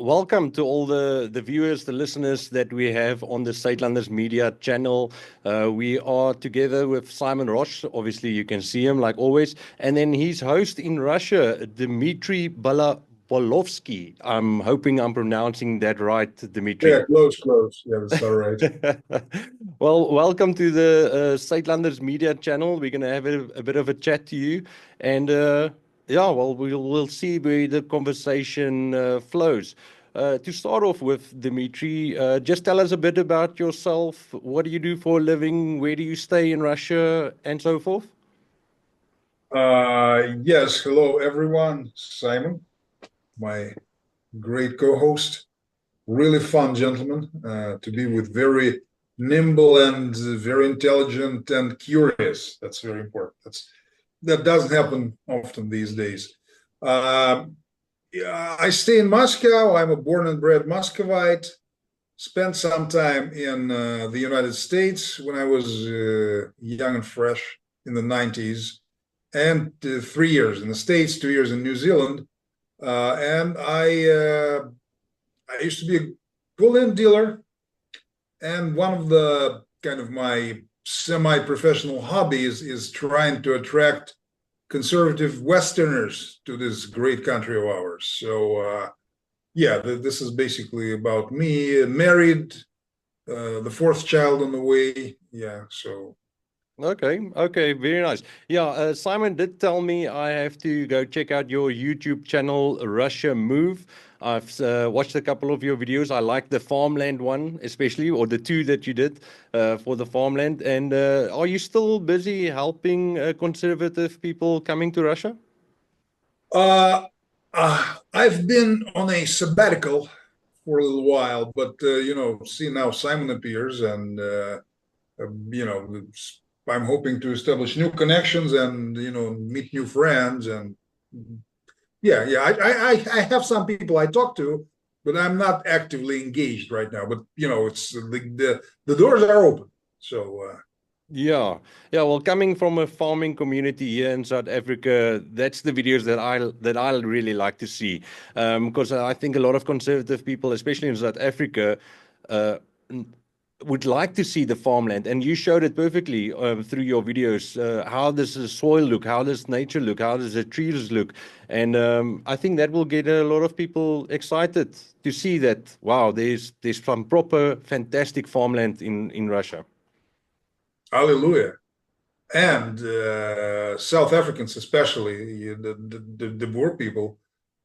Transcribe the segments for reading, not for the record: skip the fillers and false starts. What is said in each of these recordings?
welcome to all the viewers, the listeners that we have on the Suidlanders Media channel. We are together with Simon Roche. Obviously, you can see him like always. And then his host in Russia, Dmitry Balkovsky. I'm hoping I'm pronouncing that right, Dmitry. Yeah, close. Yeah, that's all right. Well, welcome to the Suidlanders Media channel. We're going to have a bit of a chat to you. And yeah, well, we'll see where the conversation flows. To start off with, Dmitry, just tell us a bit about yourself. What do you do for a living? Where do you stay in Russia, and so forth? Yes, hello everyone. Simon, my great co-host. Really fun gentleman to be with, very nimble and very intelligent and curious. That's very important. That doesn't happen often these days. Yeah, I stay in Moscow. I'm a born and bred Muscovite. Spent some time in the United States when I was young and fresh in the 90s, and 3 years in the States, 2 years in New Zealand. And I used to be a bullion dealer, and one of the kind of my semi-professional hobbies is trying to attract conservative Westerners to this great country of ours. So yeah, this is basically about me. Married, the fourth child on the way. Yeah, so. Okay, very nice. Yeah, Simon did tell me I have to go check out your YouTube channel, Russia Move. I've watched a couple of your videos. I like the farmland one, especially, or the two that you did for the farmland. And are you still busy helping conservative people coming to Russia? I've been on a sabbatical for a little while, but see now Simon appears, and I'm hoping to establish new connections and meet new friends, and yeah. I have some people I talk to, but I'm not actively engaged right now. But it's the doors are open, so. Yeah, yeah. Well, coming from a farming community here in South Africa, that's the videos that I really like to see, because I think a lot of conservative people, especially in South Africa, uh, would like to see the farmland, and you showed it perfectly through your videos. How does the soil look? How does nature look? How does the trees look? And I think that will get a lot of people excited to see that. Wow, there's some proper fantastic farmland in Russia. Hallelujah. And South Africans, especially the Boer people,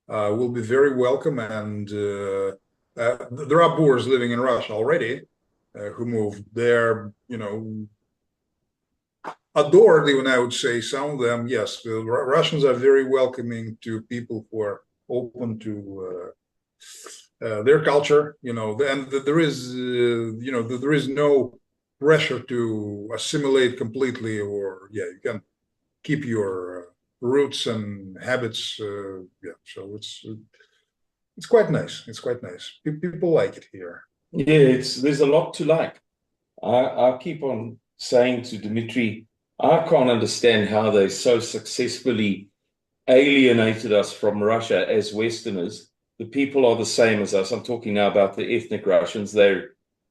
will be very welcome. And there are Boers living in Russia already who moved there, adored, even I would say. Some of them, yes, the Russians are very welcoming to people who are open to their culture, and there is, there is no pressure to assimilate completely, or yeah, you can keep your roots and habits. Yeah, so it's quite nice. It's quite nice. People like it here. Yeah, there's a lot to like. I keep on saying to Dmitry, I can't understand how they so successfully alienated us from Russia as Westerners. The people are the same as us. I'm talking now about the ethnic Russians. They're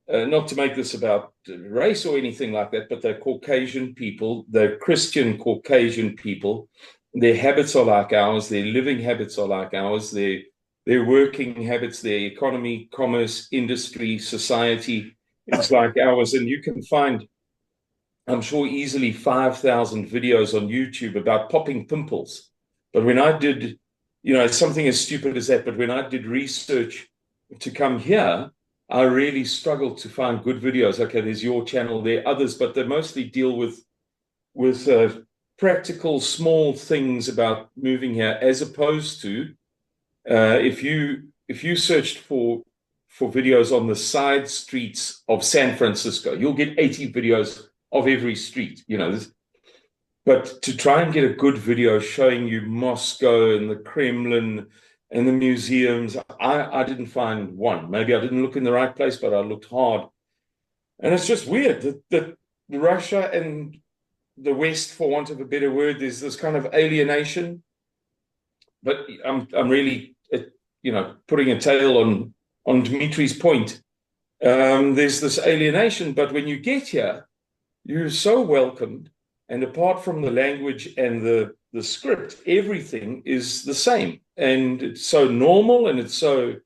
not to make this about race or anything like that, but they're Caucasian people. They're Christian Caucasian people. Their habits are like ours. Their living habits are like ours. Their working habits, their economy, commerce, industry, society is like ours. And you can find, I'm sure, easily 5,000 videos on YouTube about popping pimples. But when I did, something as stupid as that, but when I did research to come here, I really struggled to find good videos. Okay, there's your channel, there are others, but they mostly deal with practical, small things about moving here, as opposed to if you searched for videos on the side streets of San Francisco, you'll get 80 videos of every street. But to try and get a good video showing you Moscow and the Kremlin and the museums, I didn't find one. Maybe I didn't look in the right place, but I looked hard. And it's just weird that Russia and the West, for want of a better word, there's this kind of alienation. But I'm really, putting a tail on Dmitry's point. There's this alienation, but when you get here, you're so welcomed. And apart from the language and the script, everything is the same. And it's so normal and it's so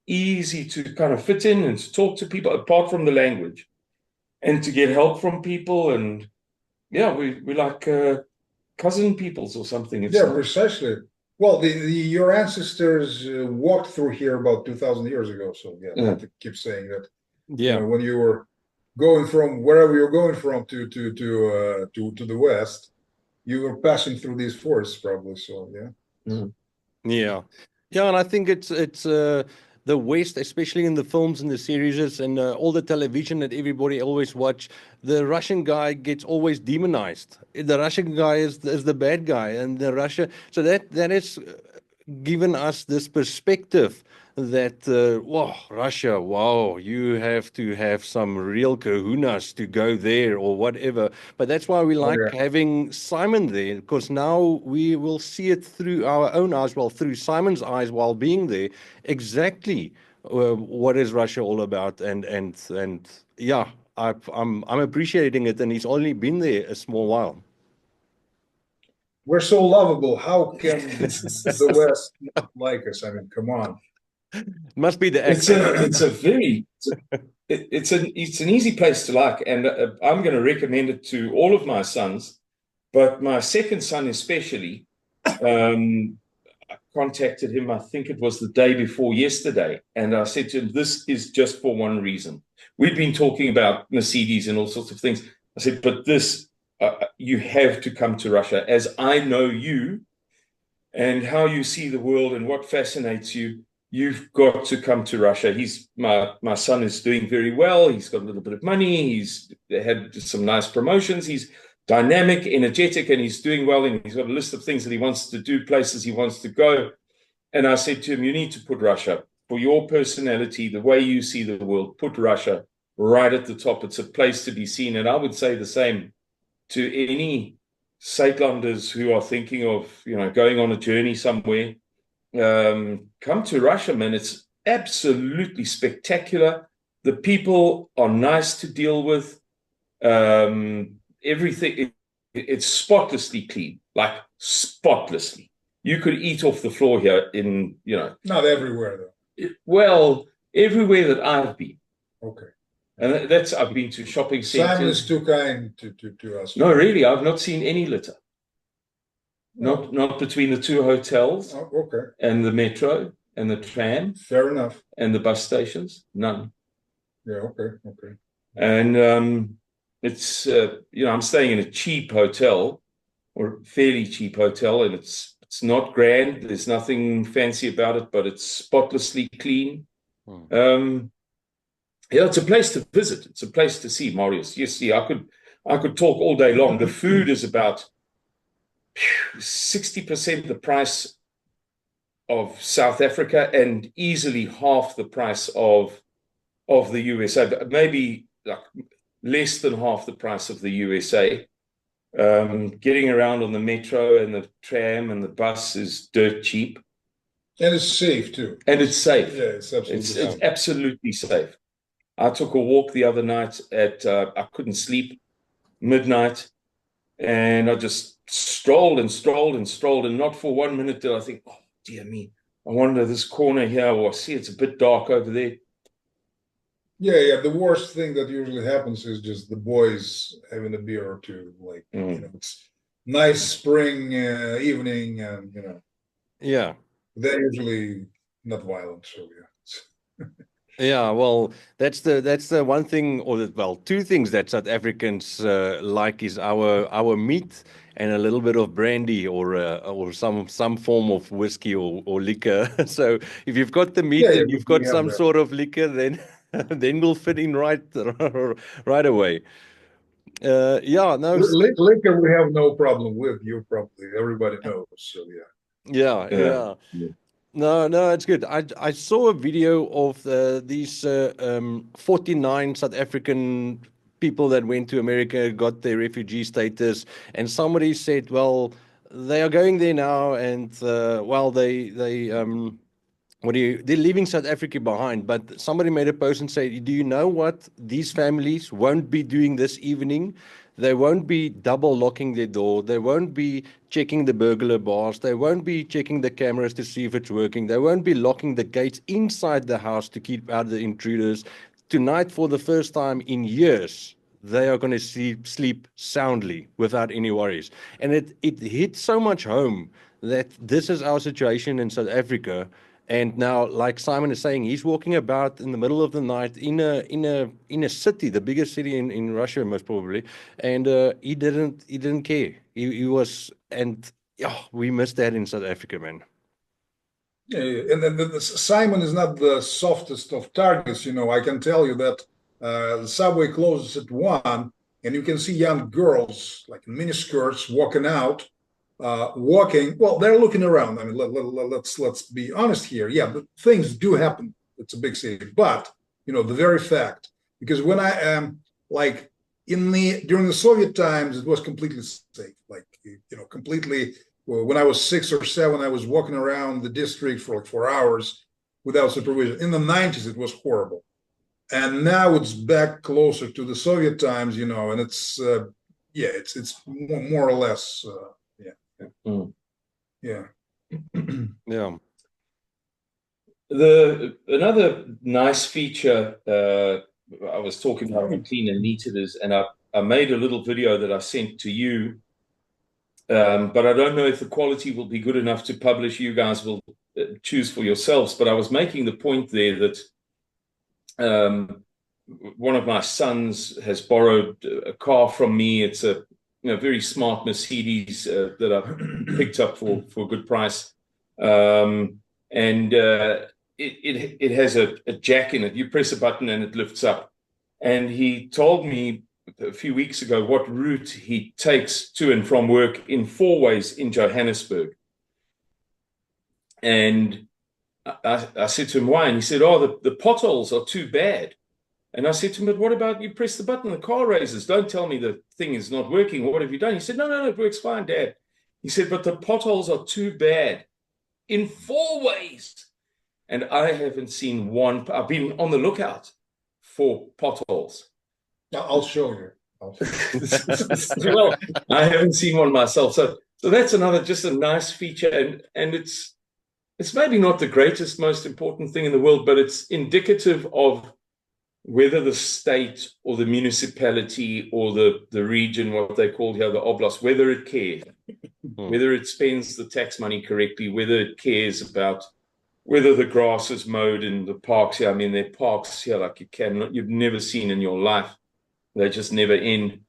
easy to kind of fit in and to talk to people apart from the language and to get help from people. And yeah, we're like cousin peoples or something. It's yeah, precisely. Well, your ancestors walked through here about 2,000 years ago. So yeah, I have to keep saying that. Yeah. When you were going from wherever you're going from to the west, you were passing through these forests probably. So yeah. Yeah, and I think it's the West, especially in the films and the series and all the television that everybody always watch. The Russian guy gets always demonized. The Russian guy is the bad guy, and the Russia. So that has given us this perspective that Russia, wow, you have to have some real kahunas to go there or whatever. But that's why we like having Simon there, because now we will see it through our own eyes, well, through Simon's eyes while being there, exactly what is Russia all about. And yeah, I'm appreciating it, and he's only been there a small while. We're so lovable. How can the West not like us? I mean, come on. Must be the accent. It's an easy place to like, and I'm going to recommend it to all of my sons, but my second son especially. I contacted him, I think it was the day before yesterday, and I said to him, this is just for one reason. We've been talking about Mercedes and all sorts of things. I said, but this, you have to come to Russia, as I know you and how you see the world and what fascinates you. You've got to come to Russia. My son is doing very well. He's got a little bit of money. He's had some nice promotions. He's dynamic, energetic, and he's doing well. And he's got a list of things that he wants to do, places he wants to go. And I said to him, you need to put Russia, for your personality, the way you see the world, put Russia right at the top. It's a place to be seen. And I would say the same to any Suidlanders who are thinking of, going on a journey somewhere. Come to Russia, man. It's absolutely spectacular. The people are nice to deal with. Everything, it's spotlessly clean, like spotlessly. You could eat off the floor here Not everywhere, though. Well, everywhere that I've been. Okay. And I've been to shopping centers. Simon is too kind to us. No, really, I've not seen any litter. Not between the two hotels and the metro and the tram. Fair enough. And the bus stations. None. Yeah, okay. And it's, I'm staying in a cheap hotel, or fairly cheap hotel, and it's not grand. There's nothing fancy about it, but it's spotlessly clean. It's a place to visit. It's a place to see, Marius. You see, I could talk all day long. The food is about 60% the price of South Africa and easily half the price of the USA, maybe like less than half the price of the USA. Getting around on the metro and the tram and the bus is dirt cheap. And it's safe too. And it's safe. Yeah, it's absolutely safe. I took a walk the other night I couldn't sleep, midnight, and I just strolled, and not for 1 minute did I think, oh, dear me, I wonder this corner here, or I see it's a bit dark over there. Yeah. The worst thing that usually happens is just the boys having a beer or two. Like, it's nice spring evening, and, Yeah. They're usually not violent, so yeah. Yeah, well, that's the one thing, two things that South Africans like is our meat and a little bit of brandy or some form of whiskey or liquor. So if you've got the meat and you've got some sort of liquor, then we'll fit in right away. Liquor we have no problem with. You probably everybody knows. So yeah. Yeah. No, it's good. I saw a video of these 49 South African people that went to America, got their refugee status, and somebody said, well, they are going there now, and they're leaving South Africa behind. But somebody made a post and said, do you know what these families won't be doing this evening? They won't be double locking their door. They won't be checking the burglar bars. They won't be checking the cameras to see if it's working. They won't be locking the gates inside the house to keep out the intruders. Tonight, for the first time in years, they are going to sleep soundly without any worries. And it hit so much home that this is our situation in South Africa. And now, like Simon is saying, he's walking about in the middle of the night in a city, the biggest city in Russia, most probably, and he didn't care. He was, and yeah, we missed that in South Africa, man. Yeah, and then Simon is not the softest of targets. I can tell you that the subway closes at 1, and you can see young girls like in miniskirts walking out. Well, they're looking around. I mean, let's be honest here. Yeah, but things do happen. It's a big city, but the very fact, because when I am like during the Soviet times, it was completely safe. Like completely. When I was 6 or 7, I was walking around the district for like 4 hours without supervision. In the 90s, it was horrible, and now it's back closer to the Soviet times. And it's it's more or less. Yeah. Yeah. Another nice feature, I was talking about how clean and neat it is, and I made a little video that I sent to you, but I don't know if the quality will be good enough to publish. You guys will choose for yourselves. But I was making the point there that one of my sons has borrowed a car from me. It's a very smart Mercedes that I picked up for a good price, and it has a jack in it. You press a button and it lifts up. And he told me a few weeks ago what route he takes to and from work in 4 ways in Johannesburg. And I said to him, why? And he said, oh, the potholes are too bad. And I said to him, but what about you press the button, the car raises? Don't tell me the thing is not working. What have you done? He said, no, it works fine, Dad. He said, but the potholes are too bad in 4 ways. And I haven't seen one. I've been on the lookout for potholes. I'll show you. Well, I haven't seen one myself. So that's just a nice feature. And it's maybe not the greatest, most important thing in the world, but it's indicative of whether the state or the municipality or the region, what they call here, the oblast, whether it cares, whether it spends the tax money correctly, whether it cares about whether the grass is mowed in the parks here. I mean, there are parks here like you've never seen in your life. They just never end.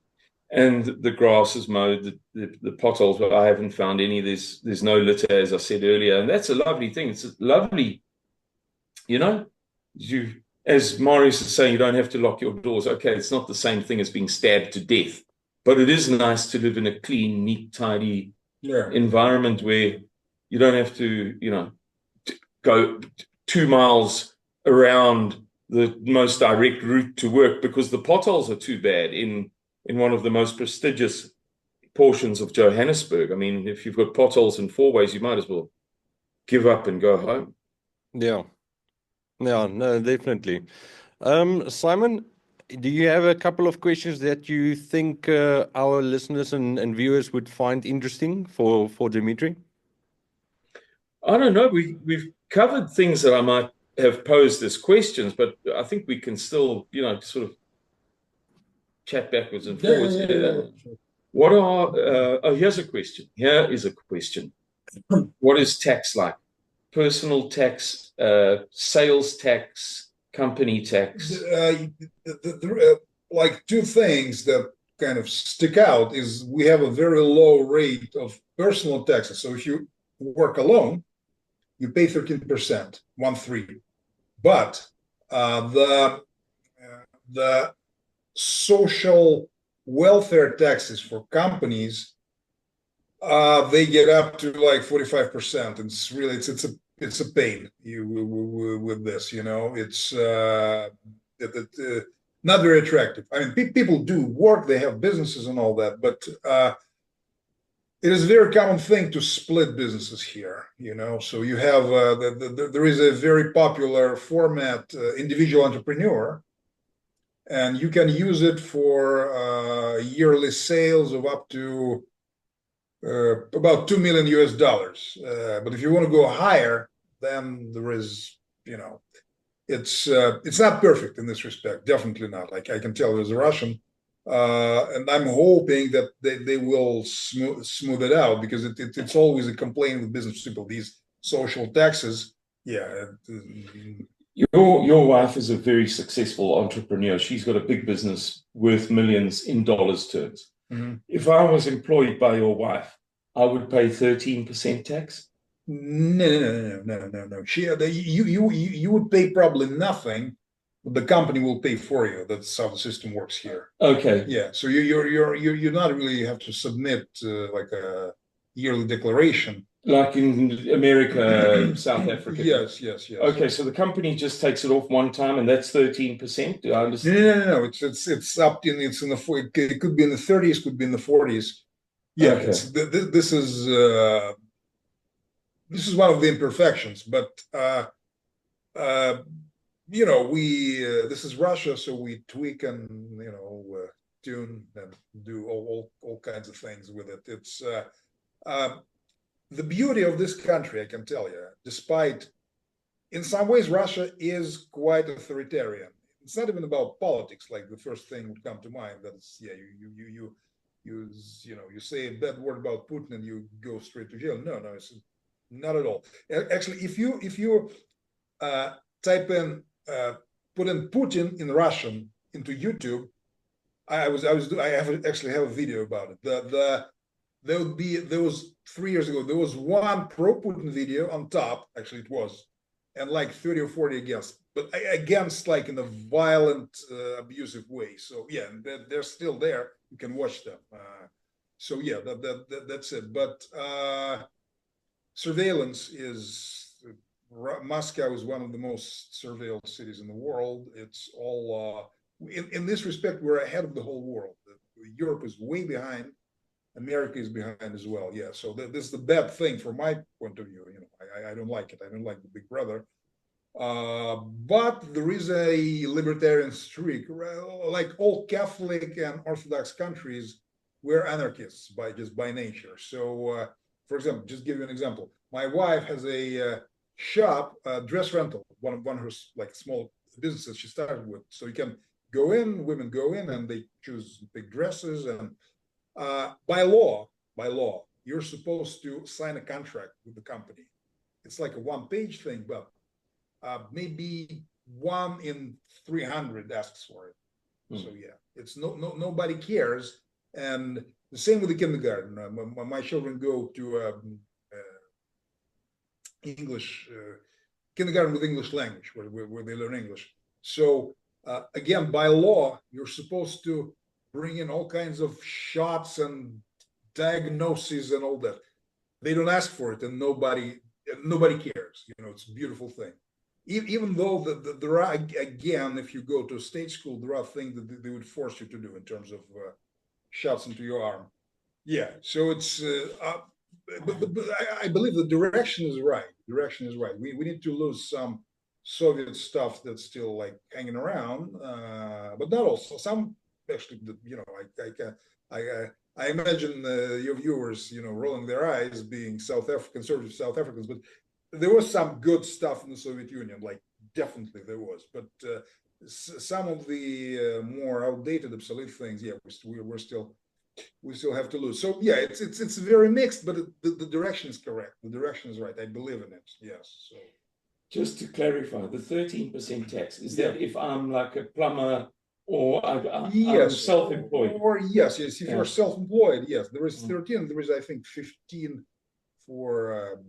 And the grass is mowed, the potholes, but I haven't found any. There's no litter, as I said earlier. And that's a lovely thing. It's lovely, as Marius is saying, you don't have to lock your doors. Okay, it's not the same thing as being stabbed to death, but it is nice to live in a clean, neat, tidy environment where you don't have to, go 2 miles around the most direct route to work because the potholes are too bad in one of the most prestigious portions of Johannesburg. I mean, if you've got potholes in 4 ways, you might as well give up and go home. Yeah. Yeah, no, definitely. Simon, do you have a couple of questions that you think our listeners and viewers would find interesting for Dmitry? I don't know. We've covered things that I might have posed as questions, but I think we can still, sort of chat backwards and forwards. What are, here's a question. Here is a question. What is tax like? Personal tax, sales tax, company tax? Like 2 things that kind of stick out is we have a very low rate of personal taxes. So if you work alone, you pay 13%, 1-3. But the social welfare taxes for companies, they get up to like 45%. It's really it's a pain with this. It's not very attractive. I mean, people do work, they have businesses and all that, but It is a very common thing to split businesses here, you know. So you have there is a very popular format, individual entrepreneur, and you can use it for yearly sales of up to about $2 million US. But if you want to go higher, then there is, you know, it's not perfect in this respect. Definitely not. Like I can tell as a Russian, and I'm hoping that they will smooth it out, because it's always a complaint with business people, these social taxes. Yeah. Your wife is a very successful entrepreneur. She's got a big business worth millions in dollars terms. Mm-hmm. If I was employed by your wife, I would pay 13% tax. No. You would pay probably nothing. The company will pay for you. That's how the system works here. Okay. Yeah. So you're not really have to submit like a yearly declaration. Like in America, South Africa. Yes. Okay, so the company just takes it off one time, and that's 13%. Do I understand? No. It's up in the it could be in the 30s, could be in the 40s. Yeah. Okay. This is one of the imperfections, but you know, this is Russia, so we tweak and, you know, tune and do all kinds of things with it. It's the beauty of this country, I can tell you, despite, in some ways, Russia is quite authoritarian. It's not even about politics, like the first thing would come to mind. That's, yeah, you say a bad word about Putin and you go straight to jail. No, it's not at all. Actually, if you type in, put in Putin in Russian into YouTube, I actually have a video about it. There was 3 years ago, there was one pro-Putin video on top, actually it was, and like 30 or 40 against, but against like in a violent, abusive way. So yeah, they're still there. You can watch them. So yeah, that's it. But surveillance is, Moscow is one of the most surveilled cities in the world. It's all, in this respect, we're ahead of the whole world. Europe is way behind. America is behind as well. Yeah, so this is the bad thing from my point of view. You know, I don't like it. I don't like the Big Brother. But there is a libertarian streak. Like all Catholic and Orthodox countries, we're anarchists by nature. So, for example, just give you an example. My wife has a shop, dress rental, one of her like small businesses she started with. So you can go in, women go in, and they choose big dresses, and by law, you're supposed to sign a contract with the company. It's like a one-page thing, but maybe 1 in 300 asks for it. So yeah, it's nobody cares. And the same with the kindergarten. My children go to English kindergarten with English language, where they learn English. So again, by law, you're supposed to bring in all kinds of shots and diagnoses and all that. They don't ask for it, and nobody cares. You know, it's a beautiful thing. Even though there are, again, if you go to a state school, there are things that they would force you to do in terms of shots into your arm. Yeah, so it's, but I believe the direction is right. We need to lose some Soviet stuff that's still like hanging around, but not also some. Actually, you know, I imagine your viewers, you know, rolling their eyes, being conservative South Africans, but there was some good stuff in the Soviet Union, like definitely there was. But some of the more outdated, obsolete things, yeah, we still have to lose. So yeah, it's very mixed, but the direction is correct. The direction is right. I believe in it. Yes. So just to clarify, the 13% tax is that if I'm like a plumber, or I'm self-employed. Or yes, if you're self-employed, yes, there is 13. There is, I think, 15 for.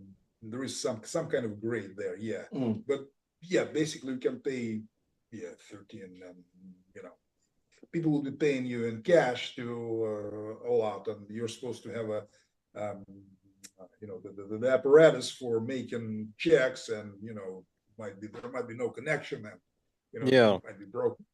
There is some kind of grade there, yeah. But yeah, basically you can pay 13, and you know, people will be paying you in cash to all out, and you're supposed to have a you know, the apparatus for making checks, and you know, there might be no connection, and you know, it might be broken.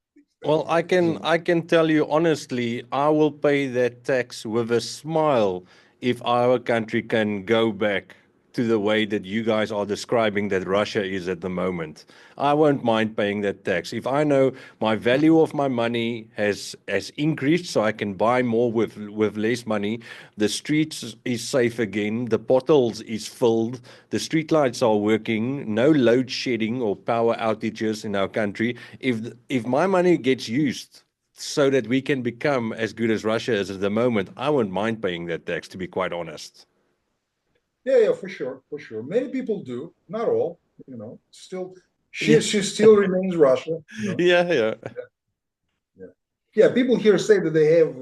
Well, I can tell you honestly, I will pay that tax with a smile if our country can go back to the way that you guys are describing that Russia is at the moment. I won't mind paying that tax. If I know my value of my money has increased, so I can buy more with less money, the streets is safe again, the potholes is filled, the street lights are working, no load shedding or power outages in our country. If my money gets used so that we can become as good as Russia is at the moment, I won't mind paying that tax, to be quite honest. Yeah, for sure, for sure. Many people do, not all. Still, she still remains Russia. Yeah. Yeah. People here say that they have,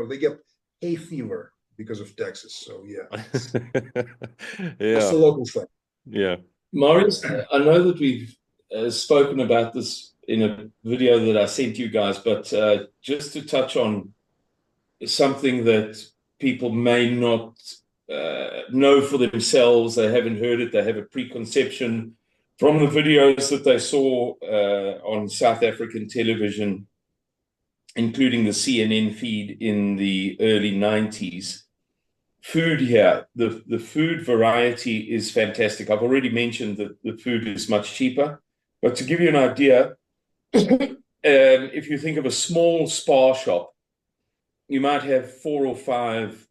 they get hay fever because of taxes. So yeah, it's a local thing. Yeah. Marius, I know that we've spoken about this in a video that I sent you guys, but just to touch on something that people may not know for themselves, they haven't heard it, they have a preconception from the videos that they saw on South African television, including the CNN feed in the early 90s. Food here, the food variety is fantastic. I've already mentioned that the food is much cheaper, but to give you an idea, if you think of a small spa shop, you might have 4 or 5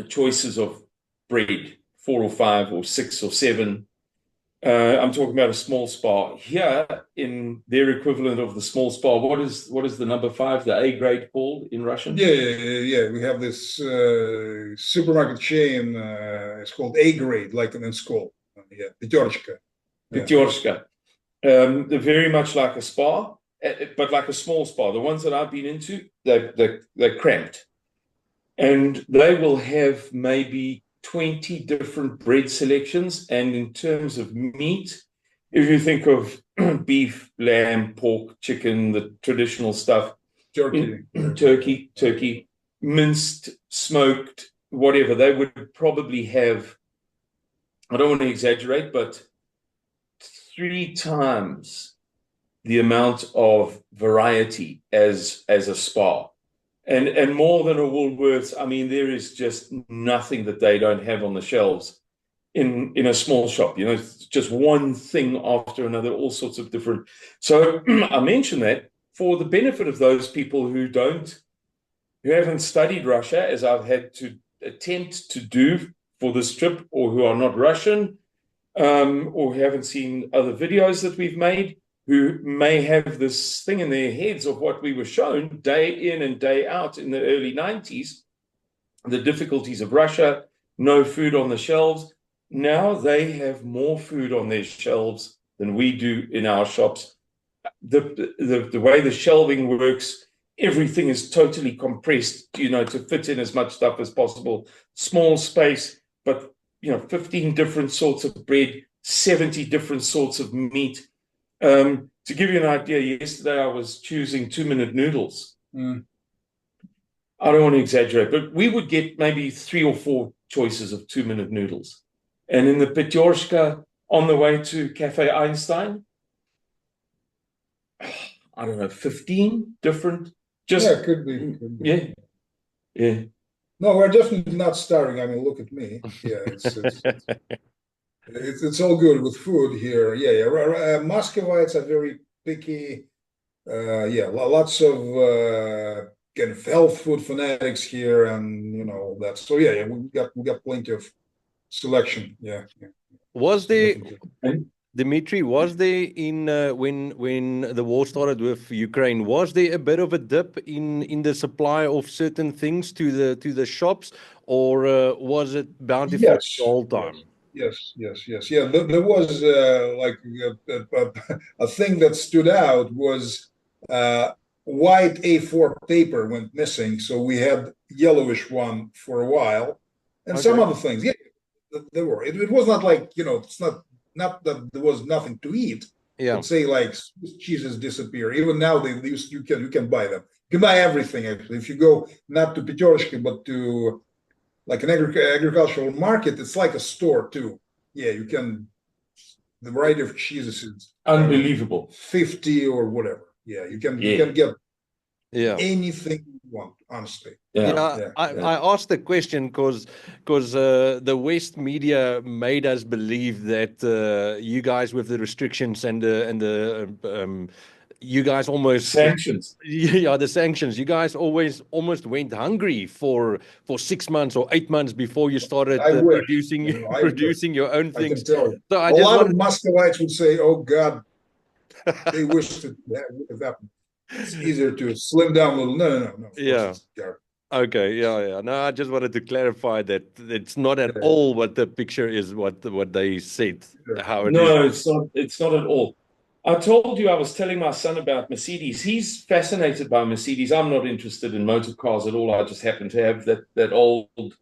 choices of bread, 4 or 5 or 6 or 7. I'm talking about a small spa. Here, in their equivalent of the small spa, what is the number 5, the A grade called in Russian? Yeah. We have this supermarket chain. It's called A grade, like in school. Yeah, Petershka. Petershka. They're very much like a spa, but like a small spa. The ones that I've been into, they're cramped. And they will have maybe 20 different bread selections. And in terms of meat, if you think of beef, lamb, pork, chicken, the traditional stuff, turkey, minced, smoked, whatever, they would probably have, I don't want to exaggerate, but 3 times the amount of variety as a spa. And more than a Woolworths, I mean, there is just nothing that they don't have on the shelves in a small shop. It's just one thing after another, all sorts of different. So I mention that for the benefit of those people who haven't studied Russia, as I've had to attempt to do for this trip, or who are not Russian, or who haven't seen other videos that we've made, who may have this thing in their heads of what we were shown day in and day out in the early 90s, the difficulties of Russia, no food on the shelves. Now they have more food on their shelves than we do in our shops. The way the shelving works, everything is totally compressed, to fit in as much stuff as possible. Small space, but 15 different sorts of bread, 70 different sorts of meat. To give you an idea, yesterday I was choosing 2-minute noodles. I don't want to exaggerate, but we would get maybe 3 or 4 choices of 2-minute noodles. And in the Petershka on the way to Cafe Einstein, I don't know, 15 different. Yeah, could be. Yeah. No, we're definitely not starving. I mean, look at me. Yeah, it's all good with food here. Yeah. Muscovites are very picky. Lots of kind of health food fanatics here, and that. So yeah, we got plenty of selection. Yeah. Was there, Dmitry, was there in when the war started with Ukraine, was there a bit of a dip in the supply of certain things to the shops, or was it bountiful the whole time? Yes. Yeah, there was like a thing that stood out was white A4 paper went missing, so we had yellowish one for a while, and some other things. Yeah, there were. It was not like it's not that there was nothing to eat. Yeah. Let's say like cheeses disappear. Even now you can buy them. You can buy everything actually. If you go not to Petershka but to like an agricultural market, it's like a store too. Yeah, you can. The variety of cheeses is unbelievable. 50 or whatever. Yeah, you can get Yeah. Anything you want, honestly. Yeah, I asked the question because the West media made us believe that you guys with the restrictions and the you guys almost sanctions. Yeah, the sanctions. You guys almost went hungry for 6 months or 8 months before you started producing producing your own things. I can tell you. So a lot of Muscovites would say, "Oh God, they wish that would have happened." It's easier to slim down a little. No. Yeah. Okay. Yeah. No, I just wanted to clarify that it's not at all what the picture is. What they said. How it is. No, it's not at all. I told you I was telling my son about Mercedes. He's fascinated by Mercedes. I'm not interested in motor cars at all. I just happen to have that old,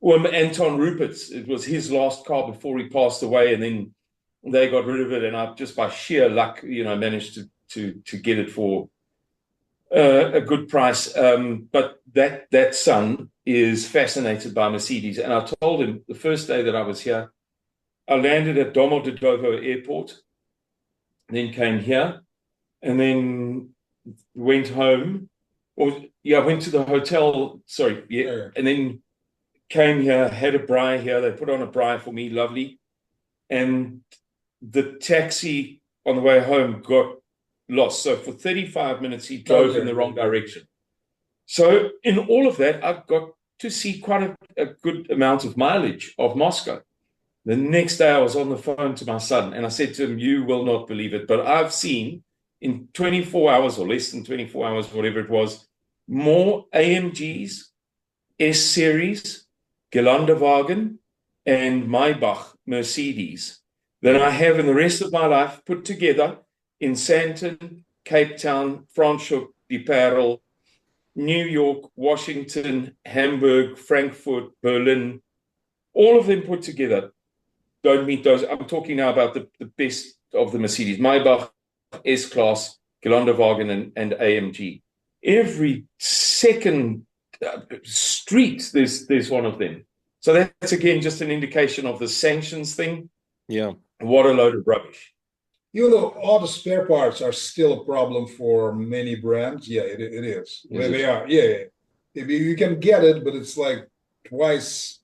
well, Anton Rupert's. It was his last car before he passed away, and then they got rid of it. And I just by sheer luck, managed to get it for a good price. But that son is fascinated by Mercedes. And I told him the first day that I was here, I landed at Domodedovo Airport, then came here, and then went home. Went to the hotel, and then came here, had a braai here. They put on a braai for me, lovely. And the taxi on the way home got lost. So for 35 minutes, he drove in the wrong direction. So in all of that, I got to see quite a good amount of mileage of Moscow. The next day, I was on the phone to my son, and I said to him, "You will not believe it, but I've seen in 24 hours or less than 24 hours, whatever it was, more AMGs, S-Series, Geländewagen, and Maybach Mercedes than I have in the rest of my life put together in Sandton, Cape Town, Franschhoek, Die Parel, New York, Washington, Hamburg, Frankfurt, Berlin, all of them put together. Don't meet those. I'm talking now about the best of the Mercedes, Maybach, S-Class, Geländewagen, and AMG. Every second street, there's one of them. So that's, again, just an indication of the sanctions thing. Yeah. What a load of rubbish. All the spare parts are still a problem for many brands. Yeah, it is. They are. Yeah. You can get it, but it's like twice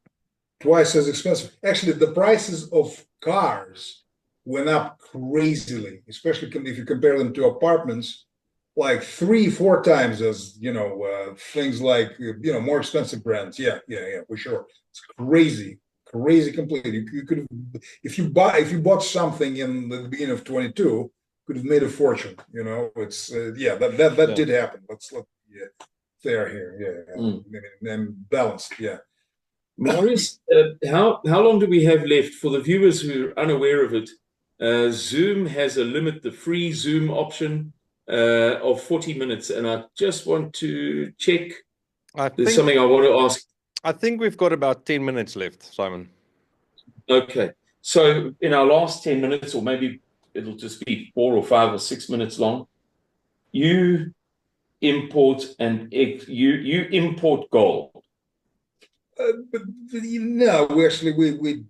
as expensive. Actually, the prices of cars went up crazily, especially if you compare them to apartments, like 3-4 times as things like more expensive brands. Yeah, for sure. It's crazy completely. You could have, if you bought something in the beginning of 22, could have made a fortune. It's that did happen. Let's fair here. Yeah, and balanced. Yeah. Marius, how long do we have left? For the viewers who are unaware of it, Zoom has the free Zoom option of 40 minutes. And I just want to check. There's something I want to ask. I think we've got about 10 minutes left, Simon. Okay. So in our last 10 minutes, or maybe it'll just be 4 or 5 or 6 minutes long, you import you import gold. But no, we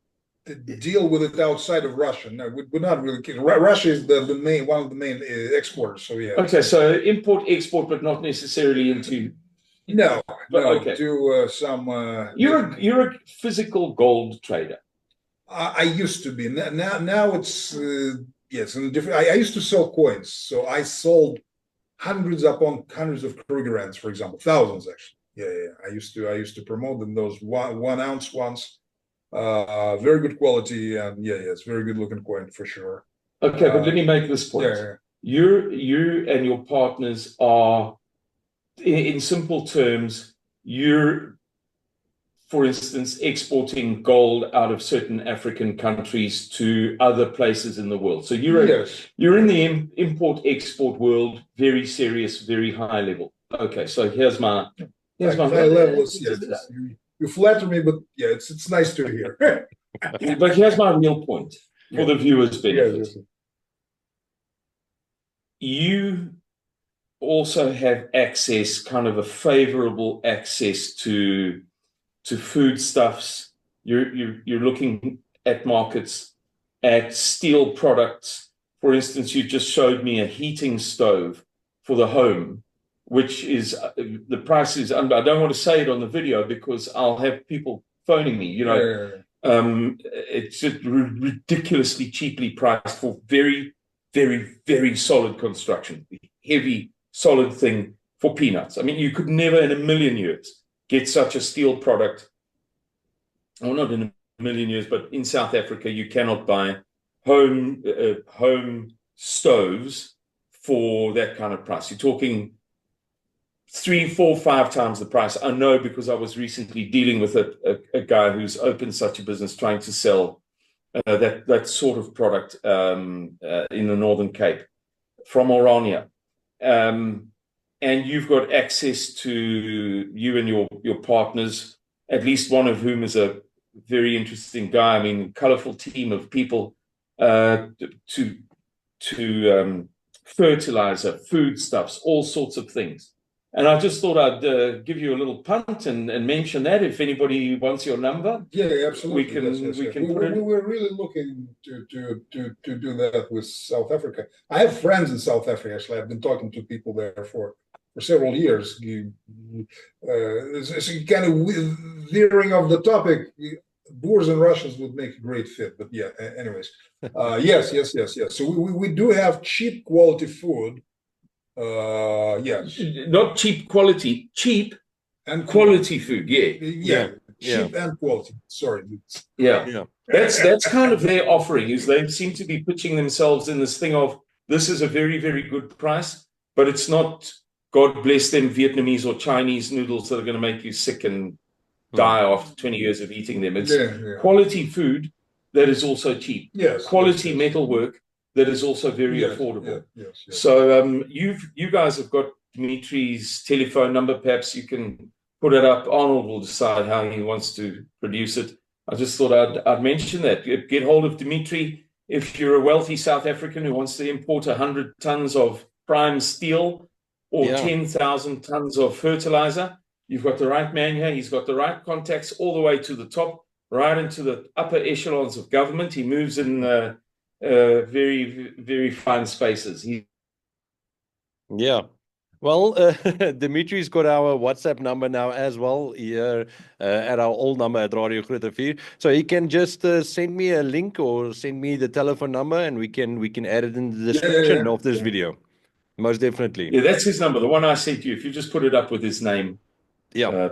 deal with it outside of Russia. No, we're not really. Russia is one of the main exporters. So yeah. Okay, so import, export, but not necessarily into. No. Okay. Do some. You're a physical gold trader. I used to be. Now it's yes, and different. I used to sell coins, so I sold hundreds upon hundreds of Krugerrands, for example, thousands actually. Yeah. I used to promote them, those 1 ounce ones. Very good quality, and it's very good looking coin for sure. Okay, but let me make this point. Yeah. You and your partners are, in simple terms, you're, for instance, exporting gold out of certain African countries to other places in the world. So you're in the import-export world, very serious, very high level. Okay, so here's my high level. You flatter me, but it's nice to hear. But here's my real point for the viewers' benefit. You also have access, kind of a favorable access to foodstuffs. You're looking at markets, at steel products. For instance, you just showed me a heating stove for the home, which is the price is under. I don't want to say it on the video because I'll have people phoning me. You know, it's just ridiculously cheaply priced for very, very, very solid construction, heavy, solid thing for peanuts. I mean, you could never in a million years get such a steel product. Well, not in a million years, but in South Africa, you cannot buy home stoves for that kind of price. You're talking 3, 4, 5 times the price. I know because I was recently dealing with a guy who's opened such a business trying to sell that sort of product in the Northern Cape from Orania. And you've got access to, you and your partners, at least one of whom is a very interesting guy. I mean, colorful team of people to fertilizer, foodstuffs, all sorts of things. And I just thought I'd give you a little punt and mention that if anybody wants your number. Yeah, absolutely. We can put it. We were really looking to do that with South Africa. I have friends in South Africa. Actually, I've been talking to people there for several years. It's kind of veering off the topic. Boers and Russians would make a great fit, but yeah. Anyways, yes. So we do have cheap quality food. Yes, not cheap quality, cheap and quality food. Yeah. Cheap and quality. Sorry. Yeah. That's kind of their offering. Is they seem to be pitching themselves in this thing of this is a very, very good price, but it's not, God bless them, Vietnamese or Chinese noodles that are going to make you sick and die after 20 years of eating them. It's quality food that is also cheap. Yes. Quality metalwork that is also very affordable. Yes. So you guys have got Dmitry's telephone number. Perhaps you can put it up. Arnold will decide how he wants to produce it. I just thought I'd mention that. Get hold of Dmitry if you're a wealthy South African who wants to import 100 tons of prime steel or 10,000 tons of fertilizer. You've got the right man here. He's got the right contacts all the way to the top, right into the upper echelons of government. He moves in very, very fine spaces. Yeah. Well, Dimitri's got our WhatsApp number now as well here at our old number at Radio Groot Rivier. So he can just send me a link or send me the telephone number and we can add it in the description of this video. Most definitely. Yeah, that's his number. The one I sent you. If you just put it up with his name,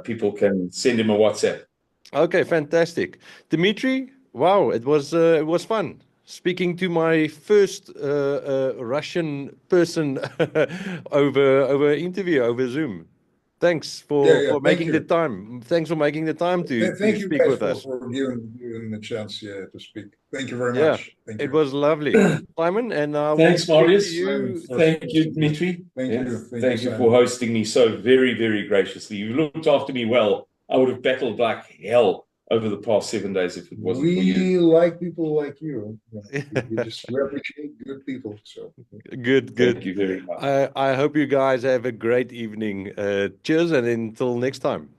people can send him a WhatsApp. Okay, fantastic. Dmitry, wow, it was fun. Speaking to my first Russian person over interview, over Zoom. Thanks for making the time. Thanks for making the time to speak with us. For giving the chance to speak. Thank you very much. Thank you. It was lovely. Simon, and thanks, Marius. Thank you, Dmitry. Thank you for hosting me so very, very graciously. You looked after me well. I would have battled like hell over the past 7 days if it wasn't for you. We like people like you. We appreciate good people. So good. Thank you very much. I hope you guys have a great evening. Cheers, and until next time.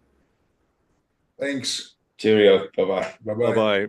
Thanks. Cheerio. Bye-bye. Bye-bye. Bye-bye.